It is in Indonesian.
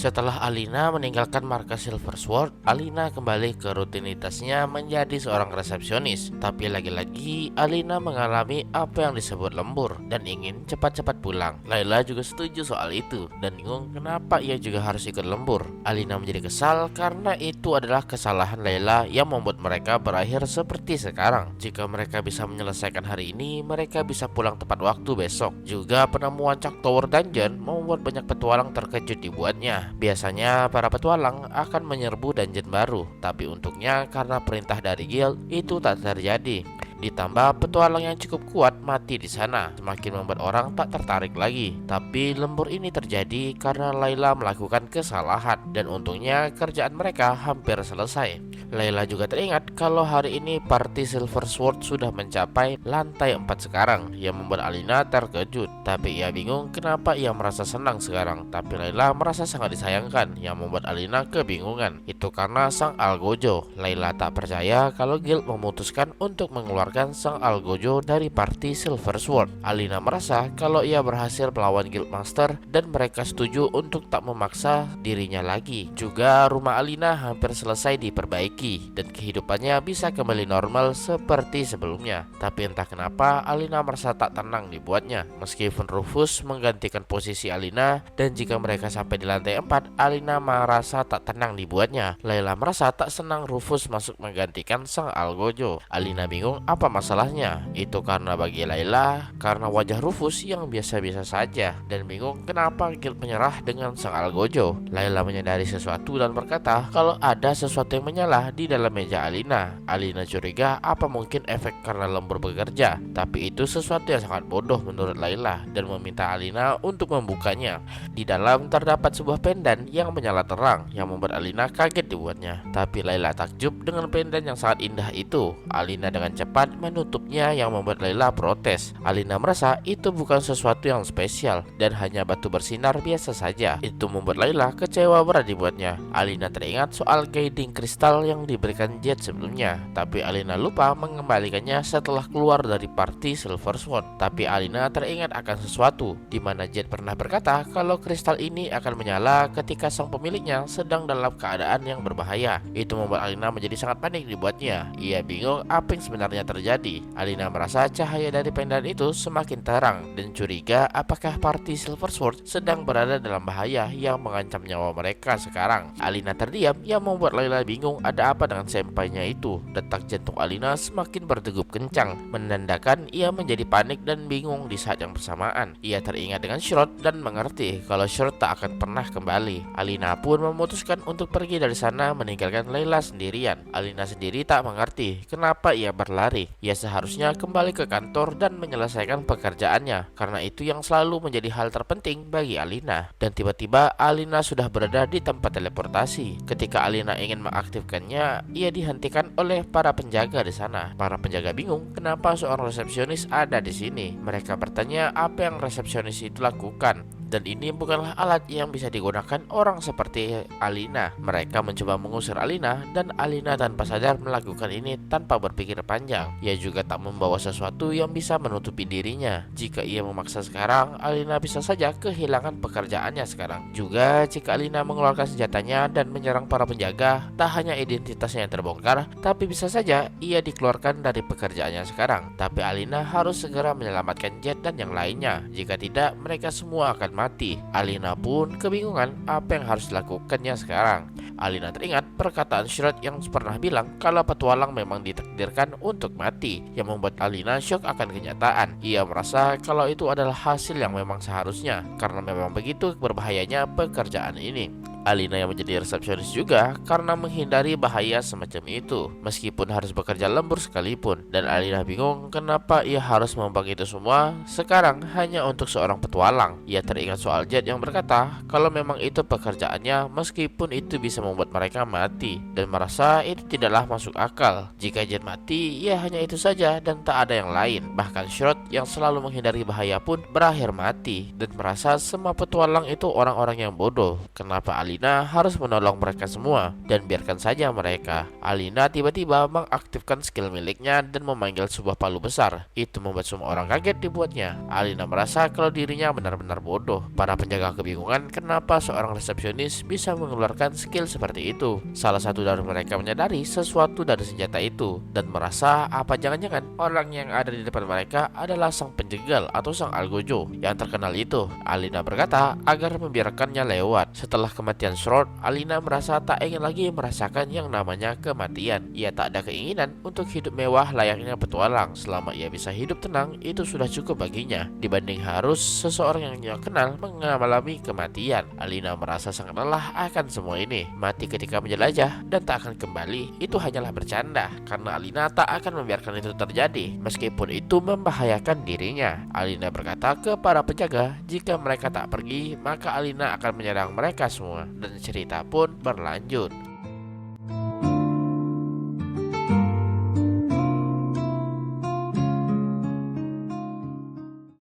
Setelah Alina meninggalkan markas Silver Sword, Alina kembali ke rutinitasnya menjadi seorang resepsionis. Tapi lagi-lagi Alina mengalami apa yang disebut lembur dan ingin cepat-cepat pulang. Layla juga setuju soal itu dan bingung kenapa ia juga harus ikut lembur. Alina menjadi kesal karena itu adalah kesalahan Layla yang membuat mereka berakhir seperti sekarang. Jika mereka bisa menyelesaikan hari ini, mereka bisa pulang tepat waktu besok. Juga penemuan Chuck Tower Dungeon membuat banyak petualang terkejut dibuatnya. Biasanya para petualang akan menyerbu dungeon baru, tapi untungnya karena perintah dari guild itu tak terjadi. Ditambah petualang yang cukup kuat mati di sana, semakin membuat orang tak tertarik lagi. Tapi lembur ini terjadi karena Layla melakukan kesalahan dan untungnya kerjaan mereka hampir selesai. Layla juga teringat kalau hari ini party Silver Sword sudah mencapai lantai 4 sekarang, yang membuat Alina terkejut. Tapi ia bingung kenapa ia merasa senang sekarang. Tapi Layla merasa sangat disayangkan, yang membuat Alina kebingungan. Itu karena sang Algojo. Layla tak percaya kalau guild memutuskan untuk mengeluarkan sang Algojo dari party Silver Sword. Alina merasa kalau ia berhasil melawan guild master dan mereka setuju untuk tak memaksa dirinya lagi. Juga rumah Alina hampir selesai diperbaiki dan kehidupannya bisa kembali normal seperti sebelumnya. Tapi entah kenapa Alina merasa tak tenang dibuatnya. Meskipun Rufus menggantikan posisi Alina dan jika mereka sampai di lantai 4, Alina merasa tak tenang dibuatnya. Layla merasa tak senang Rufus masuk menggantikan sang Algojo. Alina bingung apa masalahnya. Itu karena bagi Layla karena wajah Rufus yang biasa-biasa saja dan bingung kenapa guild menyerah dengan sang Algojo. Layla menyadari sesuatu dan berkata kalau ada sesuatu yang menyala di dalam meja Alina. Alina curiga apa mungkin efek karena lembur bekerja, tapi itu sesuatu yang sangat bodoh menurut Layla dan meminta Alina untuk membukanya. Di dalam terdapat sebuah pendan yang menyala terang yang membuat Alina kaget dibuatnya. Tapi Layla takjub dengan pendan yang sangat indah itu. Alina dengan cepat menutupnya yang membuat Layla protes. Alina merasa itu bukan sesuatu yang spesial dan hanya batu bersinar biasa saja. Itu membuat Layla kecewa berat dibuatnya. Alina teringat soal guiding kristal yang diberikan Jet sebelumnya, tapi Alina lupa mengembalikannya setelah keluar dari party Silver Sword. Tapi Alina teringat akan sesuatu di mana Jet pernah berkata kalau kristal ini akan menyala ketika sang pemiliknya sedang dalam keadaan yang berbahaya. Itu membuat Alina menjadi sangat panik dibuatnya. Ia bingung apa yang sebenarnya terjadi. Alina merasa cahaya dari pendan itu semakin terang dan curiga apakah party Silver Sword sedang berada dalam bahaya yang mengancam nyawa mereka sekarang. Alina terdiam yang membuat Layla bingung ada apa dengan sempainya itu. Detak jantung Alina semakin berdegup kencang, menandakan ia menjadi panik dan bingung di saat yang bersamaan. Ia teringat dengan Shroud dan mengerti kalau Shroud tak akan pernah kembali. Alina pun memutuskan untuk pergi dari sana meninggalkan Layla sendirian. Alina sendiri tak mengerti kenapa ia berlari. Ia seharusnya kembali ke kantor dan menyelesaikan pekerjaannya, karena itu yang selalu menjadi hal terpenting bagi Alina. Dan tiba-tiba Alina sudah berada di tempat teleportasi. Ketika Alina ingin mengaktifkannya, ia dihentikan oleh para penjaga di sana. Para penjaga bingung kenapa seorang resepsionis ada di sini. Mereka bertanya apa yang resepsionis itu lakukan. Dan ini bukanlah alat yang bisa digunakan orang seperti Alina. Mereka mencoba mengusir Alina dan Alina tanpa sadar melakukan ini tanpa berpikir panjang. Ia juga tak membawa sesuatu yang bisa menutupi dirinya. Jika ia memaksa sekarang, Alina bisa saja kehilangan pekerjaannya sekarang. Juga jika Alina mengeluarkan senjatanya dan menyerang para penjaga, tak hanya identitasnya yang terbongkar, tapi bisa saja ia dikeluarkan dari pekerjaannya sekarang. Tapi Alina harus segera menyelamatkan Jet dan yang lainnya. Jika tidak, mereka semua akan mati. Alina pun kebingungan apa yang harus dilakukannya sekarang. Alina teringat perkataan Shroud yang pernah bilang kalau petualang memang ditakdirkan untuk mati, yang membuat Alina syok akan kenyataan. Ia merasa kalau itu adalah hasil yang memang seharusnya, karena memang begitu berbahayanya pekerjaan ini. Alina yang menjadi resepsionis juga karena menghindari bahaya semacam itu, meskipun harus bekerja lembur sekalipun. Dan Alina bingung kenapa ia harus membagi itu semua sekarang hanya untuk seorang petualang. Ia teringat soal Jet yang berkata kalau memang itu pekerjaannya meskipun itu bisa membuat mereka mati, dan merasa itu tidaklah masuk akal. Jika Jet mati, ya hanya itu saja dan tak ada yang lain. Bahkan Shroud yang selalu menghindari bahaya pun berakhir mati, dan merasa semua petualang itu orang-orang yang bodoh. Kenapa Alina Alina harus menolong mereka semua dan biarkan saja mereka. Alina tiba-tiba mengaktifkan skill miliknya dan memanggil sebuah palu besar. Itu membuat semua orang kaget dibuatnya. Alina merasa kalau dirinya benar-benar bodoh. Para penjaga kebingungan kenapa seorang resepsionis bisa mengeluarkan skill seperti itu. Salah satu dari mereka menyadari sesuatu dari senjata itu dan merasa apa jangan-jangan orang yang ada di depan mereka adalah sang penjegal atau sang algojo yang terkenal itu. Alina berkata agar membiarkannya lewat. Setelah kematian Shroud, Alina merasa tak ingin lagi merasakan yang namanya kematian. Ia tak ada keinginan untuk hidup mewah layaknya petualang. Selama ia bisa hidup tenang, itu sudah cukup baginya dibanding harus seseorang yang ia kenal mengalami kematian. Alina merasa sangat lelah akan semua ini. Mati ketika menjelajah dan tak akan kembali itu hanyalah bercanda, karena Alina tak akan membiarkan itu terjadi meskipun itu membahayakan dirinya. Alina berkata ke para penjaga jika mereka tak pergi maka Alina akan menyerang mereka semua dan cerita pun berlanjut.